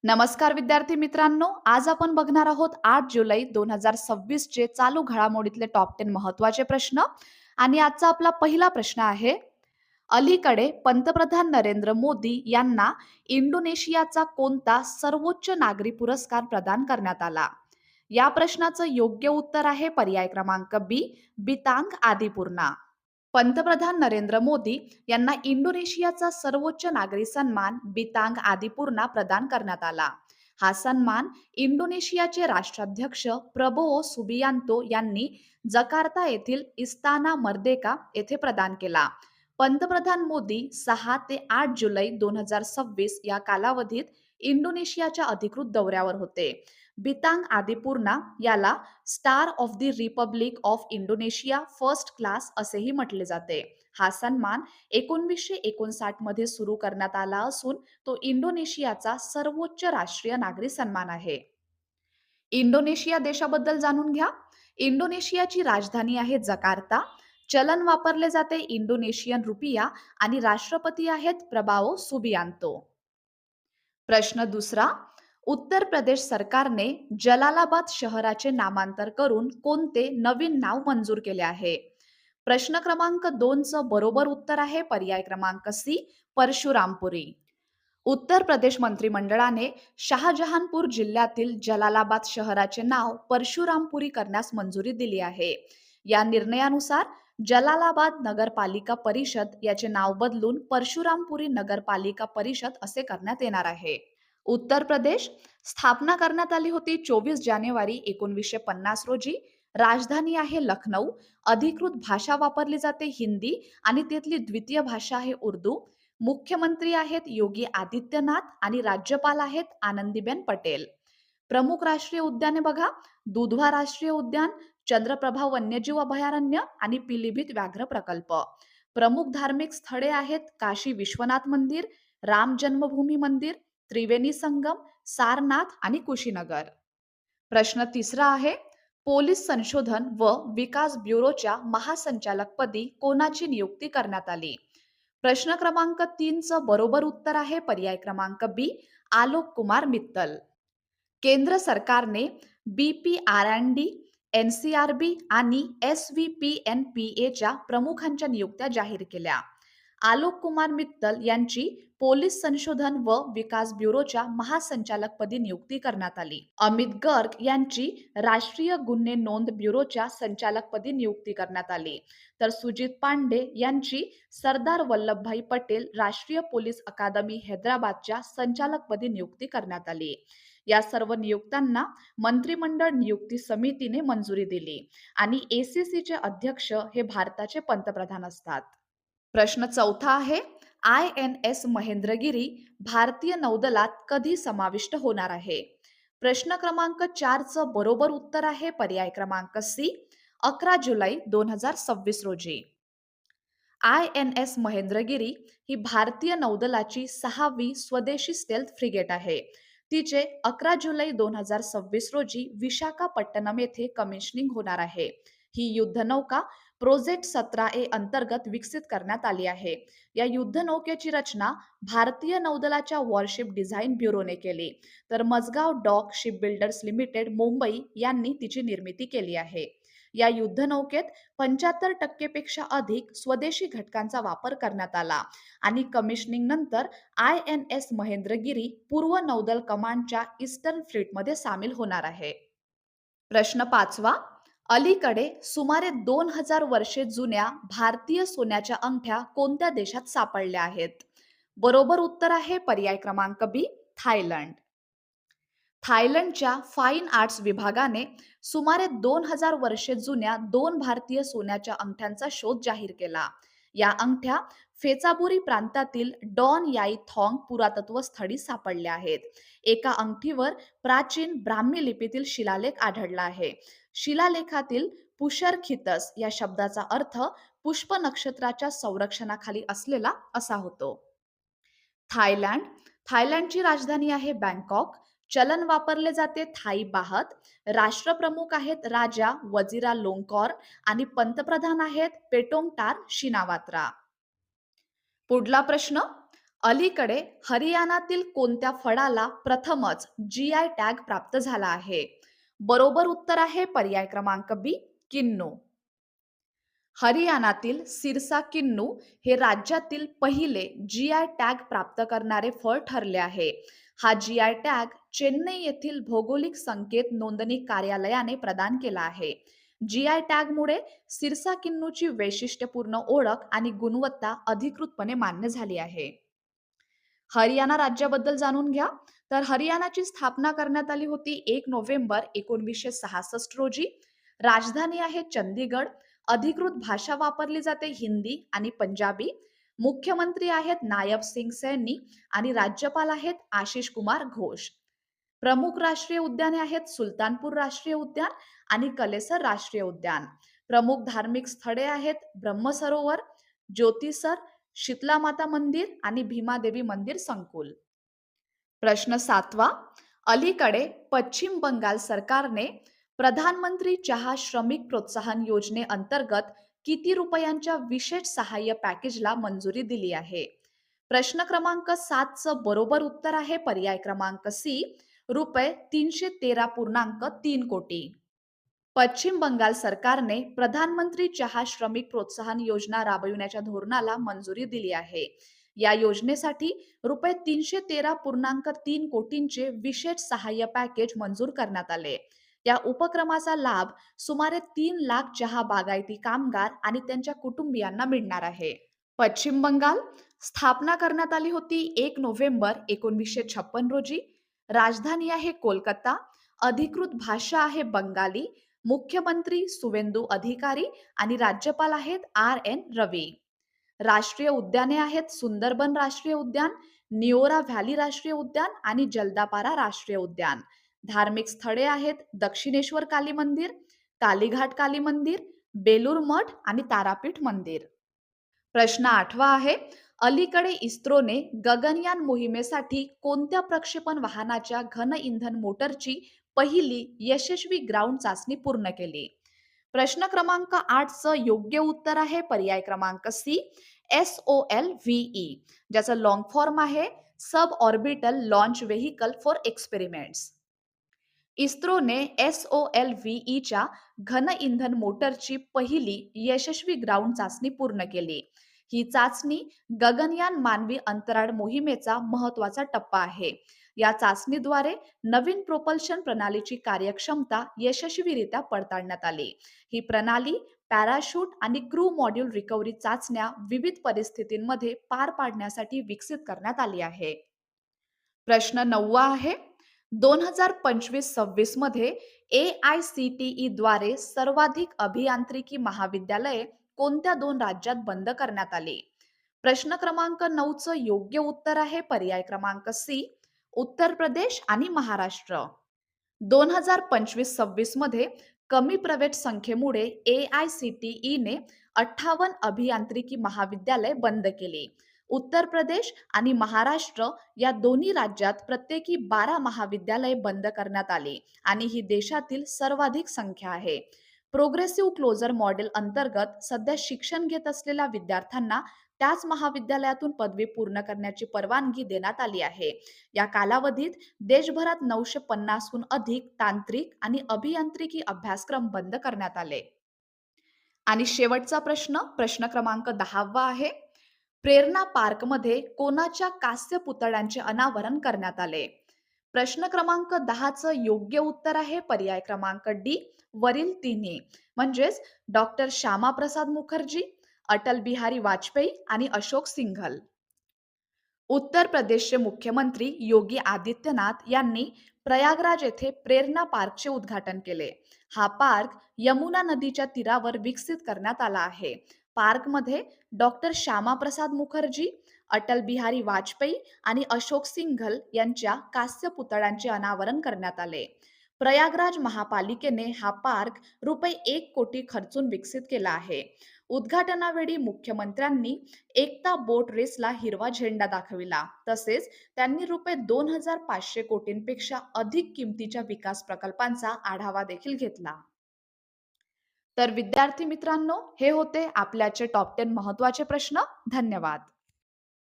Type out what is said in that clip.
नमस्कार विद्यार्थी मित्रांनो, आज आपण बघणार आहोत 8 जुलै 2026 चे चालू घडामोडीतले टॉप 10 महत्त्वाचे प्रश्न. आणि आजचा आपला पहिला प्रश्न आहे: अलीकडे पंतप्रधान नरेंद्र मोदी यांना इंडोनेशियाचा कोणता सर्वोच्च नागरी पुरस्कार प्रदान करण्यात आला? या प्रश्नाचं योग्य उत्तर आहे पर्याय क्रमांक बी, बितांग आदिपूर्णा. पंतप्रधान नरेंद्र मोदी यांना इंडोनेशियाचा सर्वोच्च नागरी सन्मान बितांग आदिपूर्णा प्रदान करण्यात आला. हा सन्मान इंडोनेशियाचे राष्ट्राध्यक्ष प्रबोवो सुबियांतो यांनी जकार्ता येथील इस्ताना मर्देका येथे प्रदान केला. पंतप्रधान मोदी 6 ते 8 जुलै 2026 या कालावधीत इंडोनेशियाच्या अधिकृत दौऱ्यावर होते. बितांग आदिपूर्णा याला star of the Republic of Indonesia first class असेही म्हटले जाते. हा सन्मान 1959 मध्ये सुरू करण्यात आला असून तो इंडोनेशियाचा सर्वोच्च राष्ट्रीय नागरी सन्मान आहे. इंडोनेशिया देशाबद्दल जाणून घ्या. इंडोनेशियाची राजधानी आहे जकार्ता. चलन वापरले जाते इंडोनेशियन रुपिया आणि राष्ट्रपती आहेत प्रबावो सुबियांतो. प्रश्न दुसरा: उत्तर प्रदेश सरकारने जलालाबाद शहराचे नामांतर करून कोणते नवीन नाव मंजूर केले आहे? प्रश्न क्रमांक 2 चं बरोबर उत्तर आहे पर्याय क्रमांक सी, परशुरामपुरी. उत्तर प्रदेश मंत्रिमंडळाने शहाजहानपूर जिल्ह्यातील जलालाबाद शहराचे नाव परशुरामपुरी करण्यास मंजुरी दिली आहे. या निर्णयानुसार जलालाबाद नगरपालिका परिषद याचे नाव बदलून परशुरामपुरी नगरपालिका परिषद असे करण्यात येणार आहे. उत्तर प्रदेश स्थापना करण्यात आली होती 24 जानेवारी 1950 रोजी. राजधानी आहे लखनौ. अधिकृत भाषा वापरली जाते हिंदी आणि त्यातली द्वितीय भाषा आहे उर्दू. मुख्यमंत्री आहेत योगी आदित्यनाथ आणि राज्यपाल आहेत आनंदीबेन पटेल. प्रमुख राष्ट्रीय उद्याने बघा: दुधवा राष्ट्रीय उद्यान, चंद्रप्रभा वन्यजीव अभयारण्य आणि पिलीभीत व्याघ्र प्रकल्प. प्रमुख धार्मिक स्थळे आहेत काशी विश्वनाथ मंदिर, राम जन्मभूमी मंदिर, त्रिवेणी संगम, सारनाथ आणि कुशीनगर. प्रश्न तिसरा आहे: पोलीस संशोधन व विकास ब्युरोच्या महासंचालकपदी कोणाची नियुक्ती करण्यात आली? प्रश्न क्रमांक 3 चं बरोबर उत्तर आहे पर्याय क्रमांक बी, आलोक कुमार मित्तल. केंद्र सरकारने BPR&D, NCRB आणि SVPNPA च्या प्रमुखांच्या नियुक्त्या जाहीर केल्या. आलोक कुमार मित्तल यांची पोलीस संशोधन व विकास ब्युरोच्या महासंचालकपदी नियुक्ती करण्यात आली. अमित गर्ग यांची राष्ट्रीय गुन्हे नोंद ब्युरोच्या संचालकपदी नियुक्ती करण्यात आली. तर सुजित पांडे यांची सरदार वल्लभभाई पटेल राष्ट्रीय पोलीस अकादमी हैदराबादच्या संचालकपदी नियुक्ती करण्यात आली. या सर्व नियुक्त्यांना मंत्रिमंडळ नियुक्ती समितीने मंजुरी दिली आणि ACC चे अध्यक्ष हे भारताचे पंतप्रधान असतात. प्रश्न चौथा आहे: INS महेंद्रगिरी भारतीय नौदलात कधी समाविष्ट होणार आहे? प्रश्न क्रमांक 4 चं बरोबर उत्तर आहे पर्याय क्रमांक सी, 11 जुलै 2026 रोजी. INS महेंद्रगिरी ही भारतीय नौदलाची 6वी स्वदेशी स्टेल्थ फ्रिगेट आहे. तिचे 11 जुलै 2026 रोजी विशाखापट्टणम येथे कमिशनिंग होणार आहे. ही युद्धनौका प्रोजेक्ट 17A अंतर्गत विकसित करण्यात आली आहे. या युद्धनौकेची रचना भारतीय नौदलाच्या वॉरशिप डिझाईन ब्युरोने केली, तर Mazagon dock shipbuilders limited Mumbai यांनी तिची निर्मिती केली आहे. या युद्धनौकेत 75% पेक्षा अधिक स्वदेशी घटकांचा वापर करण्यात आला आणि कमिशनिंग नंतर INS महेंद्रगिरी पूर्व नौदल कमांडच्या ईस्टर्न फ्लीटमध्ये सामील होणार आहे. प्रश्न 5वा: अलीकडे सुमारे 2000 वर्षे जुन्या भारतीय सोन्याच्या अंगठ्या कोणत्या देशात सापडल्या आहेत? बरोबर उत्तर आहे पर्याय क्रमांक बी, थायलंड. थायलंडच्या फाईन आर्ट्स विभागाने सुमारे 2000 वर्षे जुन्या 2 भारतीय सोन्याच्या अंगठ्यांचा शोध जाहीर केला. या अंगठ्या फेचाबुरी प्रांतातील डॉन याई थॉंग पुरातत्व स्थळी सापडल्या आहेत. एका अंगठीवर प्राचीन ब्राह्मी लिपीतील शिलालेख आढळला आहे. शिलालेखातील पुशरखितस या शब्दाचा अर्थ पुष्प नक्षत्राच्या संरक्षणाखाली असलेला असा होतो. थायलंड थायलंडची राजधानी आहे बँकॉक. चलन वापरले जाते थाई बाहत. राष्ट्रप्रमुख आहेत राजा वजिरा लोंगकॉर आणि पंतप्रधान आहेत पेटोंगटार शिनावात्रा. पुढला प्रश्न: अलीकडे हरियाणातील कोणत्या फळाला प्रथमच जीआय टॅग प्राप्त झाला आहे? बरोबर उत्तर आहे पर्याय क्रमांक बी, किन्नू. हरियाणातील सिरसा किन्नू हे राज्यातील पहिले जीआय टॅग प्राप्त करणारे फळ ठरले आहे. हा जीआय टॅग चेन्नई येथील भौगोलिक संकेत नोंदणी कार्यालयाने प्रदान केला आहे. जीआय टॅगमुळे सिरसा किन्नूची वैशिष्ट्यपूर्ण ओळख आणि गुणवत्ता अधिकृतपणे मान्य झाली आहे. हरियाणा राज्याबद्दल जाणून घ्या. तर हरियाणाची स्थापना करण्यात आली होती 1 नोव्हेंबर 1966 रोजी. राजधानी आहे चंदीगड. अधिकृत भाषा वापरली जाते हिंदी आणि पंजाबी. मुख्यमंत्री आहेत नायब सिंग सैनी आणि राज्यपाल आहेत आशिष कुमार घोष. प्रमुख राष्ट्रीय उद्याने आहेत सुलतानपूर राष्ट्रीय उद्यान आणि कलेसर राष्ट्रीय उद्यान. प्रमुख धार्मिक स्थळे आहेत ब्रह्मसरोवर, ज्योतिसर, शीतला माता मंदिर आणि भीमादेवी मंदिर संकुल. प्रश्न 7वा. अलीकडे पश्चिम बंगाल सरकारने प्रधानमंत्री चहा श्रमिक प्रोत्साहन योजनेअंतर्गत किती रुपयांच्या विशेष सहाय्य पॅकेजला मंजुरी दिली आहे? प्रश्न क्रमांक 7चं बरोबर उत्तर आहे पर्याय क्रमांक सी, रुपये 313.3 कोटी. पश्चिम बंगाल सरकारने प्रधानमंत्री चहा श्रमिक प्रोत्साहन योजना राबविण्याच्या धोरणाला मंजुरी दिली आहे. या योजनेसाठी रुपये 313.3 कोटींचे विशेष सहाय्य पॅकेज मंजूर करण्यात आले. या उपक्रमाचा लाभ सुमारे 3 लाख चहा बागायती कामगार आणि त्यांच्या कुटुंबियांना मिळणार आहे. पश्चिम बंगाल स्थापना करण्यात आली होती 1 नोव्हेंबर 1956 रोजी. राजधानी आहे कोलकाता. अधिकृत भाषा आहे बंगाली. मुख्यमंत्री सुवेंदू अधिकारी आणि राज्यपाल आहेत RN रवी. राष्ट्रीय उद्याने आहेत सुंदरबन राष्ट्रीय उद्यान, निओरा व्हॅली राष्ट्रीय उद्यान आणि जलदापारा राष्ट्रीय उद्यान. धार्मिक स्थळे आहेत दक्षिणेश्वर काली मंदिर, कालीघाट काली मंदिर, बेलूर मठ आणि तारापीठ मंदिर. प्रश्न 8वा आहे. अलीकडे इस्रोने गगनयान मोहिमेसाठी कोणत्या प्रक्षेपण वाहनाच्या घन इंधन मोटरची पहिली यशस्वी ग्राउंड चाचणी पूर्ण केली? प्रश्न क्रमांक 8चं योग्य उत्तर आहे पर्याय क्रमांक सी, SOLVE, ज्याचं लॉंग फॉर्म आहे sub orbital launch vehicle for experiments. इस्रोने SOLVEच्या घन इंधन मोटरची पहिली यशस्वी ग्राउंड चाचणी पूर्ण केली. ही चाचणी गगनयान मानवी अंतराळ मोहिमेचा महत्वाचा टप्पा आहे. या चाचणीद्वारे नवीन प्रोपल्शन प्रणालीची कार्यक्षमता यशस्वीरित्या पडताळण्यात आली. ही प्रणाली पॅराशूट आणि क्रू मॉड्यूल रिकव्हरी चाचण्या विविध परिस्थितींमध्ये पार पाडण्यासाठी विकसित करण्यात आली आहे. प्रश्न 9वा आहे. 2025-26 मध्ये AICTE द्वारे सर्वाधिक अभियांत्रिकी महाविद्यालये कोणत्या 2 राज्यात बंद करण्यात आली? प्रश्न क्रमांक 9चं योग्य उत्तर आहे पर्याय क्रमांक सी, उत्तर प्रदेश आणि महाराष्ट्र. 2025-26 मध्ये कमी प्रवेश संख्येमुळे AICTE ने 58 अभियांत्रिकी महाविद्यालय बंद केली. उत्तर प्रदेश आणि महाराष्ट्र या दोन्ही राज्यात प्रत्येकी 12 महाविद्यालये बंद करण्यात आली आणि ही देशातील सर्वाधिक संख्या आहे. प्रोग्रेसिव्ह क्लोजर मॉडेल अंतर्गत सध्या शिक्षण घेत असलेल्या विद्यार्थ्यांना त्याच महाविद्यालयातून पदवी पूर्ण करण्याची परवानगी देण्यात आली आहे. या कालावधीत देशभरात 950हून अधिक तांत्रिक आणि अभियांत्रिकी अभ्यासक्रम बंद करण्यात आले. आणि शेवटचा प्रश्न, प्रश्न क्रमांक 10वा आहे. प्रेरणा पार्कमध्ये कोणाच्या कास्य पुतळ्यांचे अनावरण करण्यात आले? प्रश्न क्रमांक 10चं योग्य उत्तर आहे पर्याय क्रमांक डी, वरील तिन्ही. म्हणजेच डॉक्टर श्यामाप्रसाद मुखर्जी, अटल बिहारी वाजपेयी आणि अशोक सिंघल. उत्तर प्रदेशचे मुख्यमंत्री योगी आदित्यनाथ यांनी प्रयागराज येथे प्रेरणा पार्कचे उद्घाटन केले. हा पार्क यमुना नदीच्या तीरावर विकसित करण्यात आला आहे. पार्कमध्ये डॉक्टर श्यामाप्रसाद मुखर्जी, अटल बिहारी वाजपेयी आणि अशोक सिंघल यांच्या कास्य पुतळ्यांचे अनावरण करण्यात आले. प्रयागराज महापालिकेने हा पार्क रुपये 1 कोटी खर्चून विकसित केला आहे. उद्घाटनावेळी मुख्यमंत्र्यांनी एकता बोट रेसला हिरवा झेंडा दाखविला. तसेच त्यांनी रुपये 2,500 कोटींपेक्षा अधिक किमतीच्या विकास प्रकल्पांचा आढावा देखील घेतला. तर विद्यार्थी मित्रांनो, हे होते आपल्याचे टॉप 10 महत्त्वाचे प्रश्न. धन्यवाद.